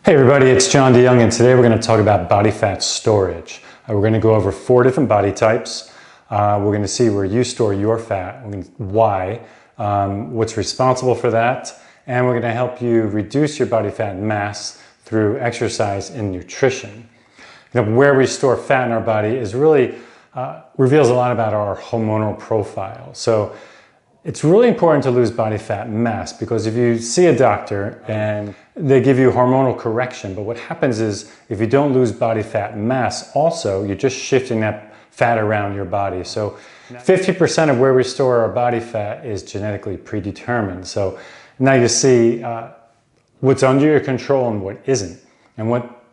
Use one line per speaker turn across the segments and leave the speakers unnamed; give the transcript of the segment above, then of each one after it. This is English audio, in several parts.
Hey everybody, it's John DeYoung, and today we're going to talk about body fat storage. We're going to go over 4 different body types. We're going to see where you store your fat, why, what's responsible for that, and we're going to help you reduce your body fat mass through exercise and nutrition. Where we store fat in our body is really reveals a lot about our hormonal profile. So it's really important to lose body fat mass, because if you see a doctor and they give you hormonal correction, but what happens is if you don't lose body fat mass also, you're just shifting that fat around your body. So 50% of where we store our body fat is genetically predetermined. So now you see what's under your control and what isn't. And what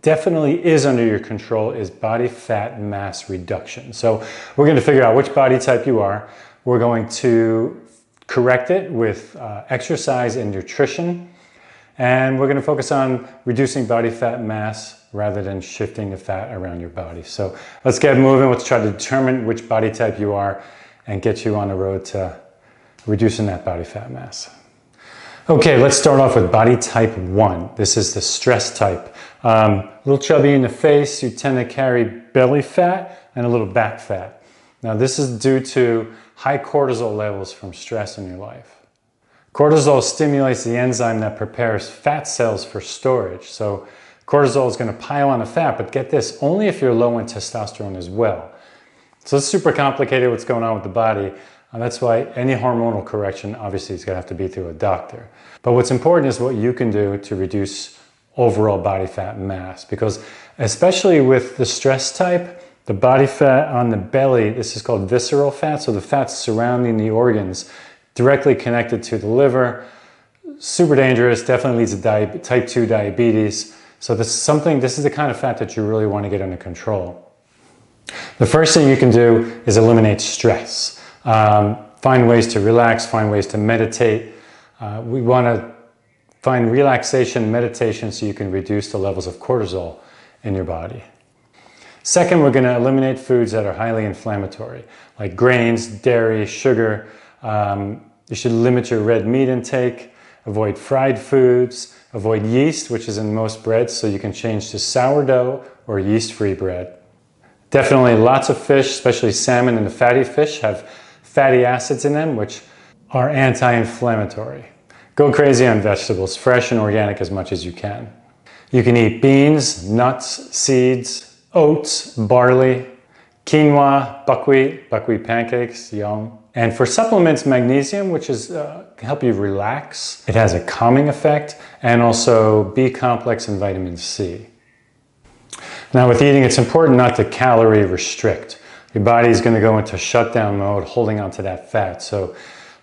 definitely is under your control is body fat mass reduction. So we're going to figure out which body type you are. We're going to correct it with exercise and nutrition. And we're going to focus on reducing body fat mass rather than shifting the fat around your body. So let's get moving. Let's try to determine which body type you are and get you on the road to reducing that body fat mass. Okay, let's start off with body type 1. This is the stress type. A little chubby in the face. You tend to carry belly fat and a little back fat. Now this is due to high cortisol levels from stress in your life. Cortisol stimulates the enzyme that prepares fat cells for storage. So cortisol is going to pile on the fat, but get this, only if you're low in testosterone as well. So it's super complicated what's going on with the body. That's why any hormonal correction obviously is going to have to be through a doctor. But what's important is what you can do to reduce overall body fat mass, because especially with the stress type, the body fat on the belly, this is called visceral fat, so the fats surrounding the organs, directly connected to the liver, super dangerous, definitely leads to type 2 diabetes. So this is the kind of fat that you really want to get under control. The first thing you can do is eliminate stress. Find ways to relax, find ways to meditate. We want to find relaxation, meditation, so you can reduce the levels of cortisol in your body. Second, we're going to eliminate foods that are highly inflammatory, like grains, dairy, sugar. You should limit your red meat intake, avoid fried foods, avoid yeast, which is in most breads, so you can change to sourdough or yeast-free bread. Definitely lots of fish, especially salmon and the fatty fish, have fatty acids in them, which are anti-inflammatory. Go crazy on vegetables, fresh and organic as much as you can. You can eat beans, nuts, seeds, oats, barley, quinoa, buckwheat pancakes, yum. And for supplements, magnesium, which is can help you relax. It has a calming effect, and also B complex and vitamin C. Now with eating, it's important not to calorie restrict. Your body is going to go into shutdown mode, holding onto that fat. So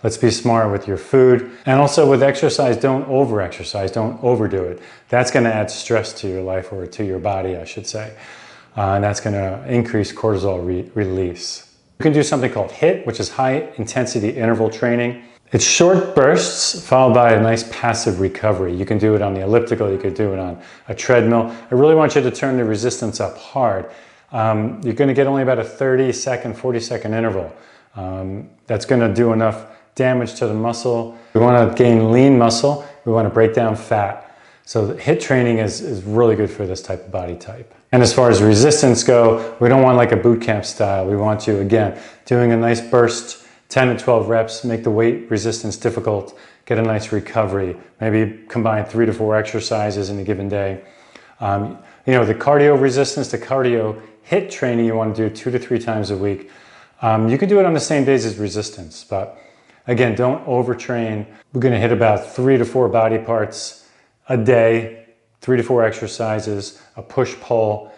let's be smart with your food. And also with exercise, don't over-exercise, don't overdo it. That's going to add stress to your life, or to your body, I should say. And that's going to increase cortisol release. You can do something called HIIT, which is high intensity interval training. It's short bursts followed by a nice passive recovery. You can do it on the elliptical, you could do it on a treadmill. I really want you to turn the resistance up hard. You're going to get only about a 30-second, 40-second interval. That's going to do enough damage to the muscle. We want to gain lean muscle. We want to break down fat. So HIIT training is really good for this type of body type. And as far as resistance go, we don't want like a boot camp style. We want you, again, doing a nice burst, 10 to 12 reps, make the weight resistance difficult, get a nice recovery. Maybe combine 3 to 4 exercises in a given day. The cardio resistance, the cardio HIIT training, you want to do 2 to 3 times a week. You can do it on the same days as resistance, but again, don't overtrain. We're going to hit about 3 to 4 body parts a day, 3 to 4 exercises, a push-pull.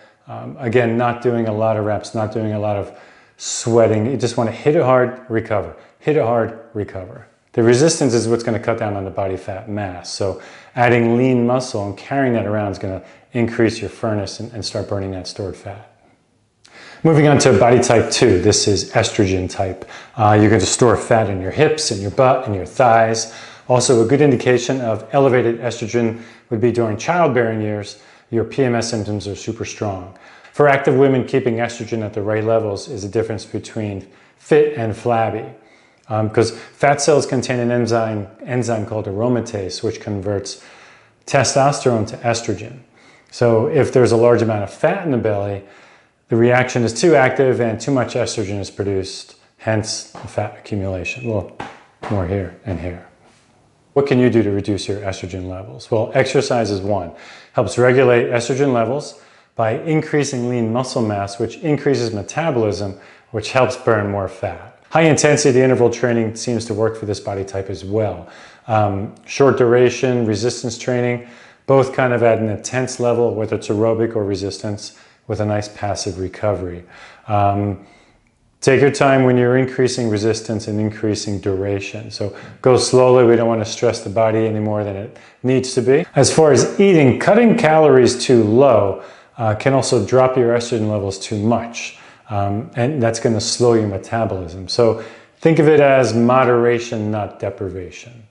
Again, not doing a lot of reps, not doing a lot of sweating. You just want to hit it hard, recover. Hit it hard, recover. The resistance is what's going to cut down on the body fat mass. So adding lean muscle and carrying that around is going to increase your furnace and start burning that stored fat. Moving on to body type 2, this is estrogen type. You're going to store fat in your hips, in your butt, in your thighs. Also, a good indication of elevated estrogen would be during childbearing years. Your PMS symptoms are super strong. For active women, keeping estrogen at the right levels is the difference between fit and flabby. Because fat cells contain an enzyme called aromatase, which converts testosterone to estrogen. So if there's a large amount of fat in the belly, the reaction is too active and too much estrogen is produced, hence the fat accumulation. Well, more here and here. What can you do to reduce your estrogen levels? Well, exercise is one. Helps regulate estrogen levels by increasing lean muscle mass, which increases metabolism, which helps burn more fat. High intensity interval training seems to work for this body type as well. Short duration, resistance training, both kind of at an intense level, whether it's aerobic or resistance, with a nice passive recovery. Take your time when you're increasing resistance and increasing duration. So go slowly. We don't want to stress the body any more than it needs to be. As far as eating, cutting calories too low can also drop your estrogen levels too much. And that's going to slow your metabolism. So think of it as moderation, not deprivation.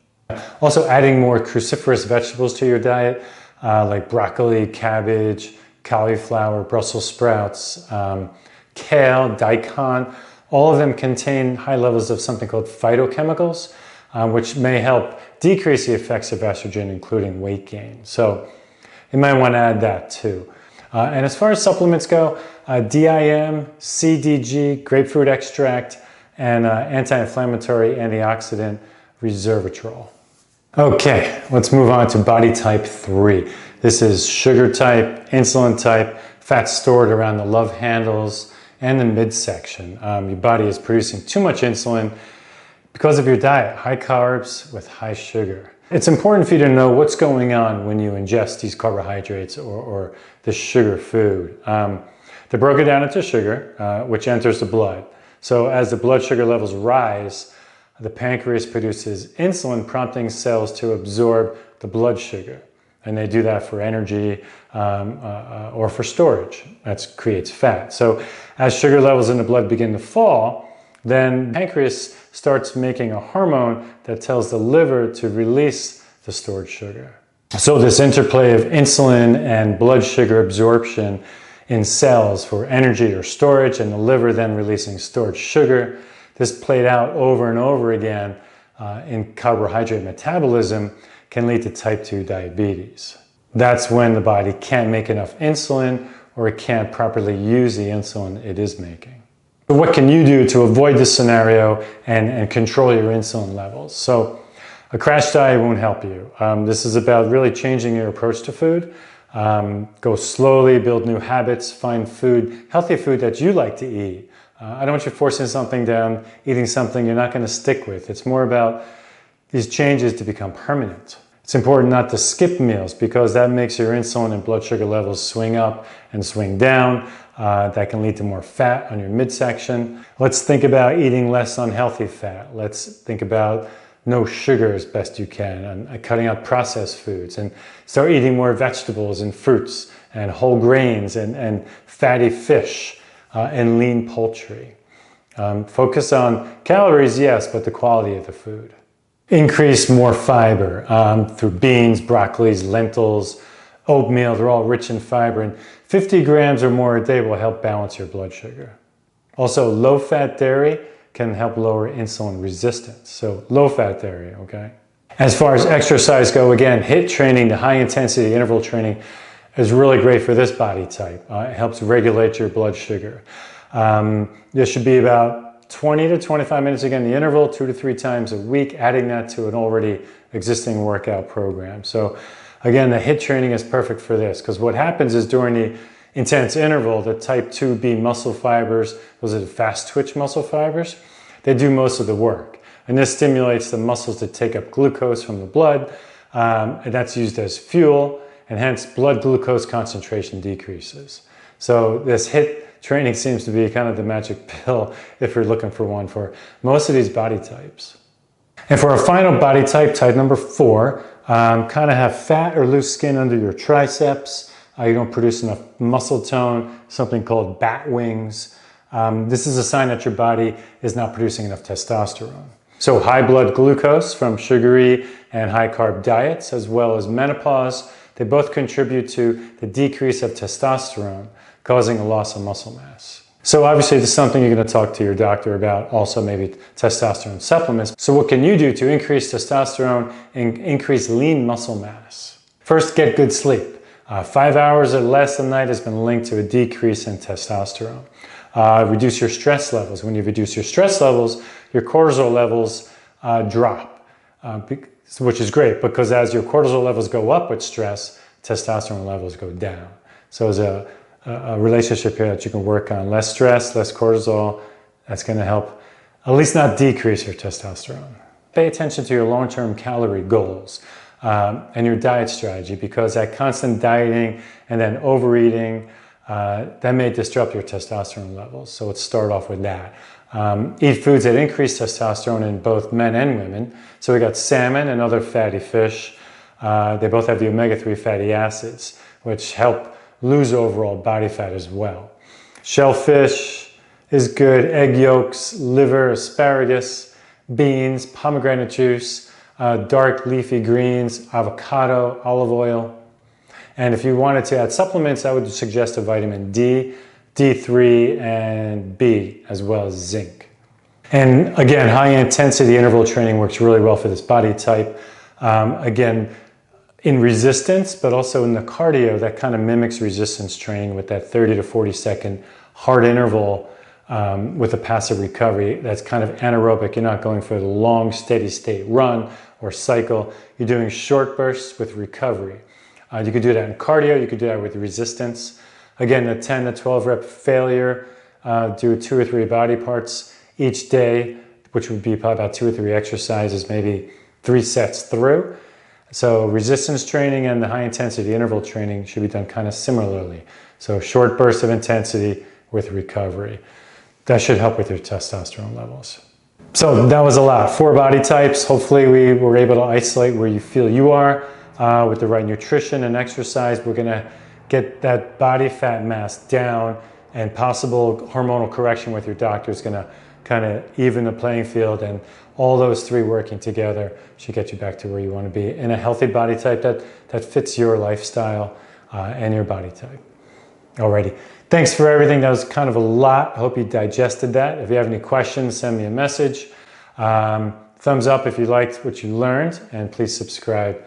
Also adding more cruciferous vegetables to your diet, like broccoli, cabbage, cauliflower, Brussels sprouts, kale, daikon, all of them contain high levels of something called phytochemicals, which may help decrease the effects of estrogen, including weight gain. So you might want to add that too. And as far as supplements go, DIM, CDG, grapefruit extract, and anti-inflammatory antioxidant resveratrol. Okay, let's move on to body type 3. This is sugar type, insulin type, fat stored around the love handles and the midsection. Your body is producing too much insulin because of your diet, high carbs with high sugar. It's important for you to know what's going on when you ingest these carbohydrates or the sugar food. They're broken down into sugar, which enters the blood. So as the blood sugar levels rise, the pancreas produces insulin, prompting cells to absorb the blood sugar. And they do that for energy or for storage. That creates fat. So as sugar levels in the blood begin to fall, then pancreas starts making a hormone that tells the liver to release the stored sugar. So this interplay of insulin and blood sugar absorption in cells for energy or storage, and the liver then releasing stored sugar, this played out over and over again in carbohydrate metabolism can lead to type 2 diabetes. That's when the body can't make enough insulin or it can't properly use the insulin it is making. So what can you do to avoid this scenario and control your insulin levels? So a crash diet won't help you. This is about really changing your approach to food. Go slowly, build new habits, find food, healthy food that you like to eat. I don't want you forcing something down, eating something you're not going to stick with. It's more about these changes to become permanent. It's important not to skip meals because that makes your insulin and blood sugar levels swing up and swing down. That can lead to more fat on your midsection. Let's think about eating less unhealthy fat. Let's think about no sugar as best you can and cutting out processed foods, and start eating more vegetables and fruits and whole grains and fatty fish and lean poultry. Focus on calories, yes, but the quality of the food. Increase more fiber through beans, broccolis, lentils, oatmeal. They're all rich in fiber, and 50 grams or more a day will help balance your blood sugar. Also, low-fat dairy can help lower insulin resistance. So low-fat dairy, okay? As far as exercise go, again, HIIT training, the high-intensity interval training, is really great for this body type. It helps regulate your blood sugar. There should be about 20 to 25 minutes, again, the interval, 2 to 3 times a week, adding that to an already existing workout program. So again, the HIIT training is perfect for this because what happens is during the intense interval, the type 2B muscle fibers, those are the fast twitch muscle fibers, they do most of the work. And this stimulates the muscles to take up glucose from the blood, and that's used as fuel, and hence blood glucose concentration decreases. So this HIIT training seems to be kind of the magic pill if you're looking for one for most of these body types. And for our final body type, type number 4, kind of have fat or loose skin under your triceps. You don't produce enough muscle tone, something called bat wings. This is a sign that your body is not producing enough testosterone. So high blood glucose from sugary and high carb diets, as well as menopause, they both contribute to the decrease of testosterone, causing a loss of muscle mass. So obviously this is something you're going to talk to your doctor about, also maybe testosterone supplements. So what can you do to increase testosterone and increase lean muscle mass? First, get good sleep. 5 hours or less a night has been linked to a decrease in testosterone. Reduce your stress levels. When you reduce your stress levels, your cortisol levels drop, which is great because as your cortisol levels go up with stress, testosterone levels go down. So there's a relationship here that you can work on. Less stress, less cortisol. That's going to help at least not decrease your testosterone. Pay attention to your long-term calorie goals and your diet strategy, because that constant dieting and then overeating, that may disrupt your testosterone levels. So let's start off with that. Eat foods that increase testosterone in both men and women. So we got salmon and other fatty fish. They both have the omega-3 fatty acids, which help lose overall body fat as well. Shellfish is good. Egg yolks, liver, asparagus, beans, pomegranate juice, dark leafy greens, avocado, olive oil. And if you wanted to add supplements, I would suggest a vitamin D, D3, and B, as well as zinc. And again, high intensity interval training works really well for this body type. Again, in resistance, but also in the cardio, that kind of mimics resistance training with that 30 to 40 second hard interval with a passive recovery. That's kind of anaerobic. You're not going for a long, steady state run or cycle. You're doing short bursts with recovery. You could do that in cardio. You could do that with resistance. Again, the 10 to 12 rep failure, do 2 or 3 body parts each day, which would be probably about 2 or 3 exercises, maybe 3 sets through. So resistance training and the high intensity interval training should be done kind of similarly. So short bursts of intensity with recovery. That should help with your testosterone levels. So that was a lot. 4 body types. Hopefully we were able to isolate where you feel you are with the right nutrition and exercise. We're going to get that body fat mass down, and possible hormonal correction with your doctor is going to kind of even the playing field, and all those 3 working together should get you back to where you want to be in a healthy body type that fits your lifestyle and your body type. Alrighty. Thanks for everything. That was kind of a lot. I hope you digested that. If you have any questions, send me a message. Thumbs up if you liked what you learned, and please subscribe